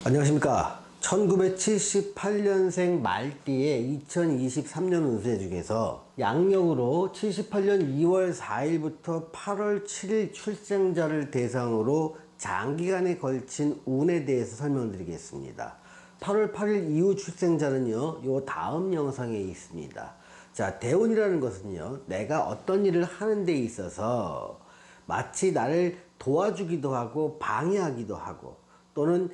안녕하십니까. 1978년생 말띠의 2023년 운세 중에서 양력으로 78년 2월 4일부터 8월 7일 출생자를 대상으로 장기간에 걸친 운에 대해서 설명드리겠습니다. 8월 8일 이후 출생자는요, 요 다음 영상에 있습니다. 자, 대운이라는 것은요, 내가 어떤 일을 하는 데 있어서 마치 나를 도와주기도 하고 방해하기도 하고, 또는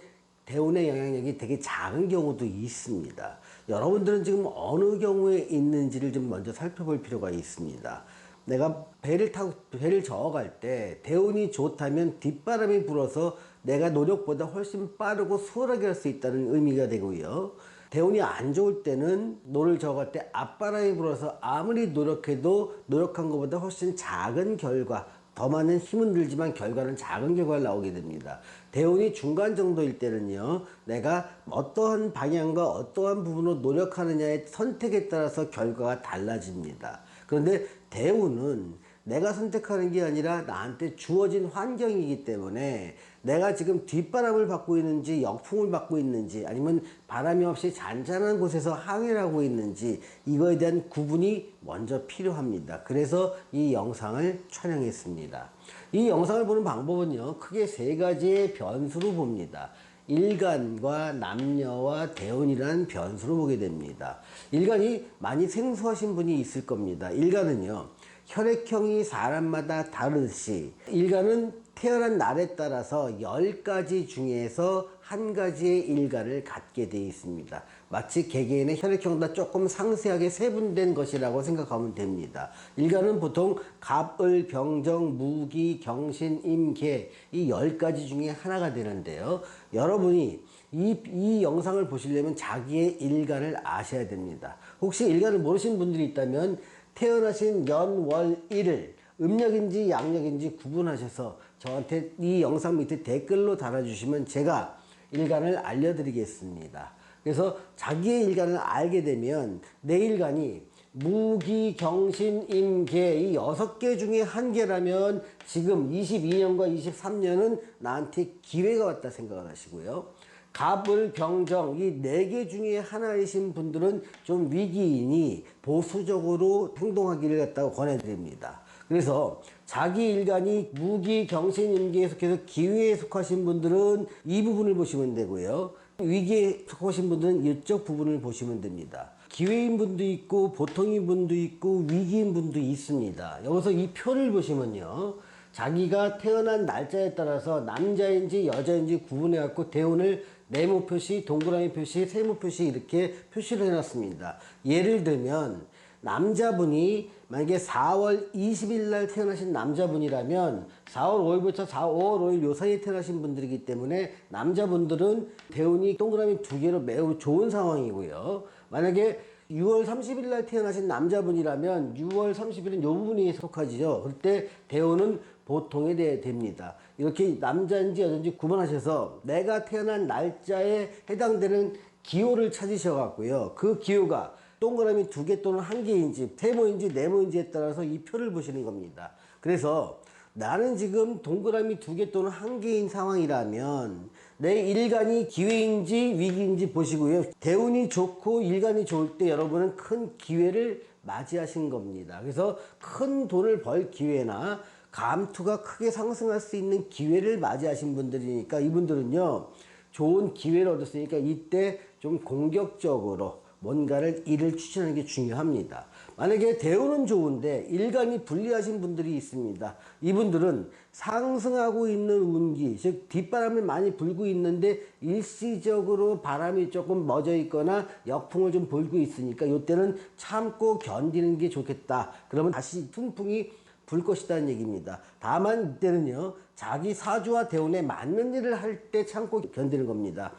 대운의 영향력이 되게 작은 경우도 있습니다. 여러분들은 지금 어느 경우에 있는지를 좀 먼저 살펴볼 필요가 있습니다. 내가 배를 저어갈 때 대운이 좋다면 뒷바람이 불어서 내가 노력보다 훨씬 빠르고 수월하게 할 수 있다는 의미가 되고요. 대운이 안 좋을 때는 노를 저어갈 때 앞바람이 불어서 아무리 노력해도 노력한 것보다 훨씬 작은 결과, 더 많은 힘은 들지만 결과는 작은 결과가 나오게 됩니다. 대운이 중간 정도일 때는요, 내가 어떠한 방향과 어떠한 부분으로 노력하느냐의 선택에 따라서 결과가 달라집니다. 그런데 대운은 내가 선택하는 게 아니라 나한테 주어진 환경이기 때문에 내가 지금 뒷바람을 받고 있는지 역풍을 받고 있는지 아니면 바람이 없이 잔잔한 곳에서 항해를 하고 있는지 이거에 대한 구분이 먼저 필요합니다. 그래서 이 영상을 촬영했습니다. 이 영상을 보는 방법은요, 크게 세 가지의 변수로 봅니다. 일간과 남녀와 대운이라는 변수로 보게 됩니다. 일간이 많이 생소하신 분이 있을 겁니다. 일간은요, 혈액형이 사람마다 다르듯이 일간은 태어난 날에 따라서 10가지 중에서 한 가지의 일간을 갖게 되어 있습니다. 마치 개개인의 혈액형보다 조금 상세하게 세분된 것이라고 생각하면 됩니다. 일간은 보통 갑, 을, 병정, 무기, 경신, 임, 개 이 10가지 중에 하나가 되는데요. 여러분이 이 영상을 보시려면 자기의 일간을 아셔야 됩니다. 혹시 일간을 모르시는 분들이 있다면 태어나신 연, 월, 일을 음력인지 양력인지 구분하셔서 저한테 이 영상 밑에 댓글로 달아주시면 제가 일간을 알려드리겠습니다. 그래서 자기의 일간을 알게 되면 내 일간이 무기, 경신, 임, 개 이 6개 중에 한 개라면 지금 22년과 23년은 나한테 기회가 왔다 생각을 하시고요. 갑을, 병정 이 4개 중에 하나이신 분들은 좀 위기이니 보수적으로 행동하기를 갖다가 권해드립니다. 그래서 자기 일간이 무기, 경신, 임기에 속해서 기회에 속하신 분들은 이 부분을 보시면 되고요. 위기에 속하신 분들은 이쪽 부분을 보시면 됩니다. 기회인 분도 있고 보통인 분도 있고 위기인 분도 있습니다. 여기서 이 표를 보시면요, 자기가 태어난 날짜에 따라서 남자인지 여자인지 구분해 갖고 대운을 네모 표시, 동그라미 표시, 세모 표시 이렇게 표시를 해놨습니다. 예를 들면 남자분이 만약에 4월 20일 날 태어나신 남자분이라면 4월 5일부터 5월 5일 요 사이에 태어나신 분들이기 때문에 남자분들은 대운이 동그라미 2개로 매우 좋은 상황이고요. 만약에 6월 30일 날 태어나신 남자분이라면 6월 30일은 요 부분이 속하지요. 그때 대운은 보통에 됩니다. 이렇게 남자인지 여자인지 구분하셔서 내가 태어난 날짜에 해당되는 기호를 찾으셔 갖고요. 그 기호가 동그라미 2개 또는 1개인지 세모인지 네모인지에 따라서 이 표를 보시는 겁니다. 그래서 나는 지금 동그라미 2개 또는 1개인 상황이라면 내 일간이 기회인지 위기인지 보시고요. 대운이 좋고 일간이 좋을 때 여러분은 큰 기회를 맞이하신 겁니다. 그래서 큰 돈을 벌 기회나 감투가 크게 상승할 수 있는 기회를 맞이하신 분들이니까 이분들은요, 좋은 기회를 얻었으니까 이때 좀 공격적으로 뭔가를 일을 추진하는 게 중요합니다. 만약에 대운은 좋은데 일간이 불리하신 분들이 있습니다. 이분들은 상승하고 있는 운기, 즉 뒷바람을 많이 불고 있는데 일시적으로 바람이 조금 멎어 있거나 역풍을 좀 불고 있으니까 이때는 참고 견디는 게 좋겠다. 그러면 다시 순풍이 불 것이다는 얘기입니다. 다만 이때는요, 자기 사주와 대운에 맞는 일을 할 때 참고 견디는 겁니다.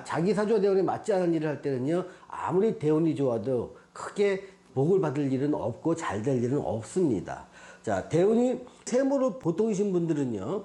자기 사주와 대운에 맞지 않은 일을 할 때는요, 아무리 대운이 좋아도 크게 복을 받을 일은 없고 잘 될 일은 없습니다. 자, 대운이 세모로 보통이신 분들은요,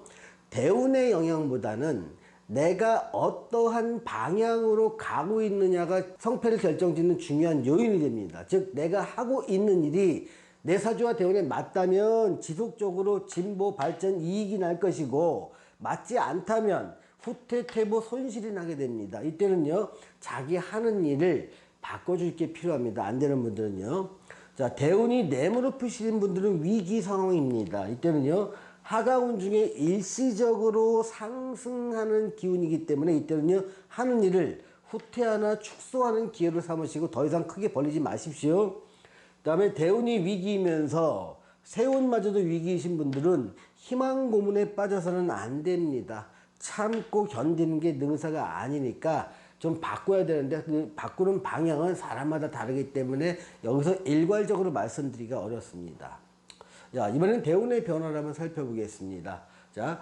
대운의 영향보다는 내가 어떠한 방향으로 가고 있느냐가 성패를 결정짓는 중요한 요인이 됩니다. 즉, 내가 하고 있는 일이 내 사주와 대운에 맞다면 지속적으로 진보, 발전, 이익이 날 것이고, 맞지 않다면 후퇴퇴보 손실이 나게 됩니다. 이때는요, 자기 하는 일을 바꿔줄 게 필요합니다. 안 되는 분들은요. 자, 대운이 내무로 푸시는 분들은 위기 상황입니다. 이때는요, 하가운 중에 일시적으로 상승하는 기운이기 때문에 이때는요, 하는 일을 후퇴하나 축소하는 기회로 삼으시고 더 이상 크게 벌리지 마십시오. 그 다음에 대운이 위기이면서 세운마저도 위기이신 분들은 희망 고문에 빠져서는 안 됩니다. 참고 견디는 게 능사가 아니니까 좀 바꿔야 되는데 그 바꾸는 방향은 사람마다 다르기 때문에 여기서 일괄적으로 말씀드리기가 어렵습니다. 자, 이번엔 대운의 변화를 한번 살펴보겠습니다. 자,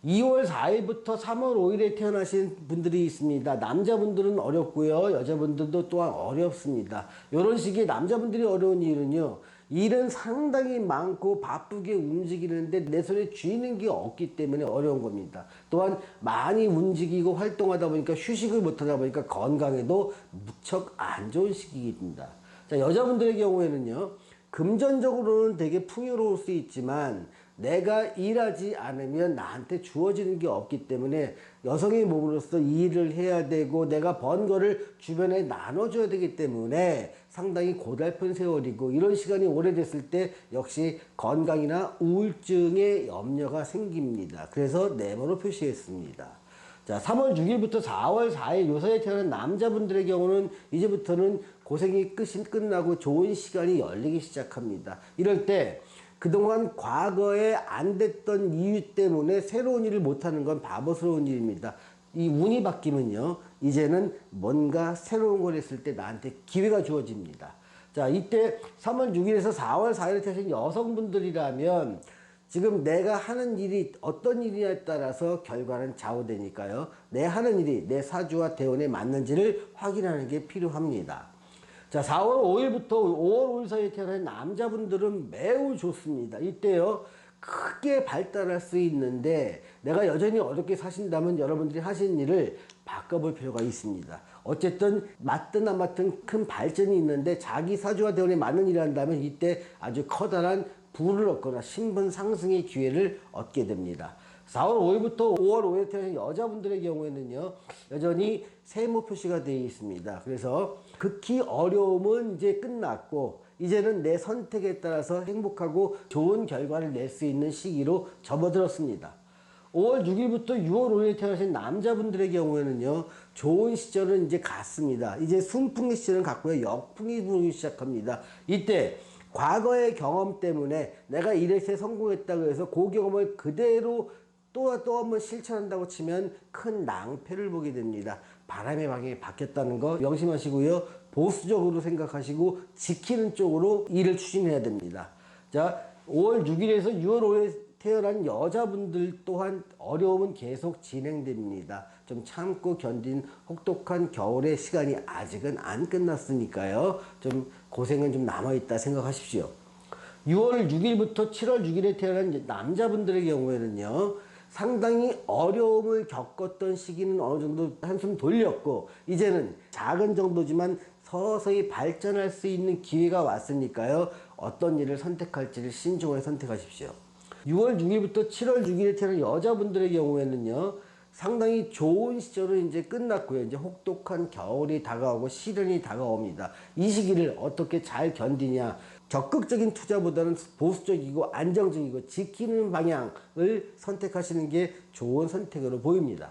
2월 4일부터 3월 5일에 태어나신 분들이 있습니다. 남자분들은 어렵고요. 여자분들도 또한 어렵습니다. 이런 시기에 남자분들이 어려운 이유는요. 일은 상당히 많고 바쁘게 움직이는데 내 손에 쥐는 게 없기 때문에 어려운 겁니다. 또한 많이 움직이고 활동하다 보니까 휴식을 못하다 보니까 건강에도 무척 안 좋은 시기입니다. 자, 여자분들의 경우에는요. 금전적으로는 되게 풍요로울 수 있지만 내가 일하지 않으면 나한테 주어지는 게 없기 때문에 여성의 몸으로서 일을 해야 되고 내가 번 거를 주변에 나눠줘야 되기 때문에 상당히 고달픈 세월이고 이런 시간이 오래됐을 때 역시 건강이나 우울증의 염려가 생깁니다. 그래서 네모로 표시했습니다. 자, 3월 6일부터 4월 4일 요사이에 태어난 남자분들의 경우는 이제부터는 고생이 끝나고 좋은 시간이 열리기 시작합니다. 이럴 때 그동안 과거에 안 됐던 이유 때문에 새로운 일을 못하는 건 바보스러운 일입니다. 이 운이 바뀌면요, 이제는 뭔가 새로운 걸 했을 때 나한테 기회가 주어집니다. 자, 이때 3월 6일에서 4월 4일에 태어나신 여성분들이라면 지금 내가 하는 일이 어떤 일이냐에 따라서 결과는 좌우되니까요. 내 하는 일이 내 사주와 대운에 맞는지를 확인하는 게 필요합니다. 자, 4월 5일부터 5월 5일 사이에 태어난 남자분들은 매우 좋습니다. 이때요, 크게 발달할 수 있는데 내가 여전히 어렵게 사신다면 여러분들이 하신 일을 바꿔볼 필요가 있습니다. 어쨌든 맞든 안 맞든 큰 발전이 있는데 자기 사주와 대운에 맞는 일을 한다면 이때 아주 커다란 부를 얻거나 신분 상승의 기회를 얻게 됩니다. 4월 5일부터 5월 5일 태어난 여자분들의 경우에는요, 여전히 세모 표시가 되어 있습니다. 그래서 극히 어려움은 이제 끝났고 이제는 내 선택에 따라서 행복하고 좋은 결과를 낼 수 있는 시기로 접어들었습니다. 5월 6일부터 6월 5일에 태어나신 남자분들의 경우에는요, 좋은 시절은 이제 갔습니다. 이제 순풍의 시절은 갔고요, 역풍이 불기 시작합니다. 이때 과거의 경험 때문에 내가 이래서 성공했다고 해서 그 경험을 그대로 또 한 번 실천한다고 치면 큰 낭패를 보게 됩니다. 바람의 방향이 바뀌었다는 거 명심하시고요. 보수적으로 생각하시고 지키는 쪽으로 일을 추진해야 됩니다. 자, 5월 6일에서 6월 5일에 태어난 여자분들 또한 어려움은 계속 진행됩니다. 좀 참고 견딘 혹독한 겨울의 시간이 아직은 안 끝났으니까요. 좀 고생은 좀 남아있다 생각하십시오. 6월 6일부터 7월 6일에 태어난 남자분들의 경우에는요, 상당히 어려움을 겪었던 시기는 어느 정도 한숨 돌렸고 이제는 작은 정도지만 서서히 발전할 수 있는 기회가 왔으니까요, 어떤 일을 선택할지를 신중하게 선택하십시오. 6월 6일부터 7월 6일에 태어난 여자분들의 경우에는요, 상당히 좋은 시절은 이제 끝났고요. 이제 혹독한 겨울이 다가오고 시련이 다가옵니다. 이 시기를 어떻게 잘 견디냐. 적극적인 투자보다는 보수적이고 안정적이고 지키는 방향을 선택하시는 게 좋은 선택으로 보입니다.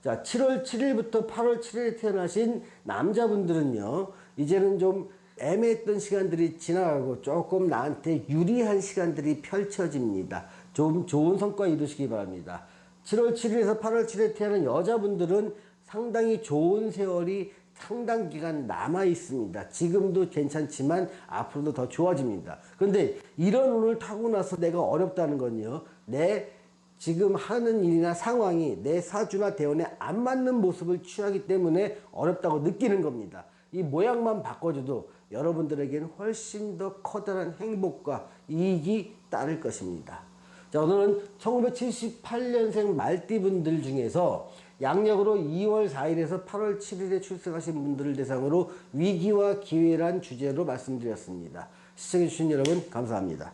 자, 7월 7일부터 8월 7일에 태어나신 남자분들은요, 이제는 좀 애매했던 시간들이 지나가고 조금 나한테 유리한 시간들이 펼쳐집니다. 좀 좋은 성과 이루시기 바랍니다. 7월 7일에서 8월 7일에 태어난 여자분들은 상당히 좋은 세월이 상당 기간 남아 있습니다. 지금도 괜찮지만 앞으로도 더 좋아집니다. 그런데 이런 운을 타고 나서 내가 어렵다는 건요, 내 지금 하는 일이나 상황이 내 사주나 대운에 안 맞는 모습을 취하기 때문에 어렵다고 느끼는 겁니다. 이 모양만 바꿔줘도 여러분들에게는 훨씬 더 커다란 행복과 이익이 따를 것입니다. 자, 오늘은 1978년생 말띠분들 중에서 양력으로 2월 4일에서 8월 7일에 출생하신 분들을 대상으로 위기와 기회란 주제로 말씀드렸습니다. 시청해주신 여러분 감사합니다.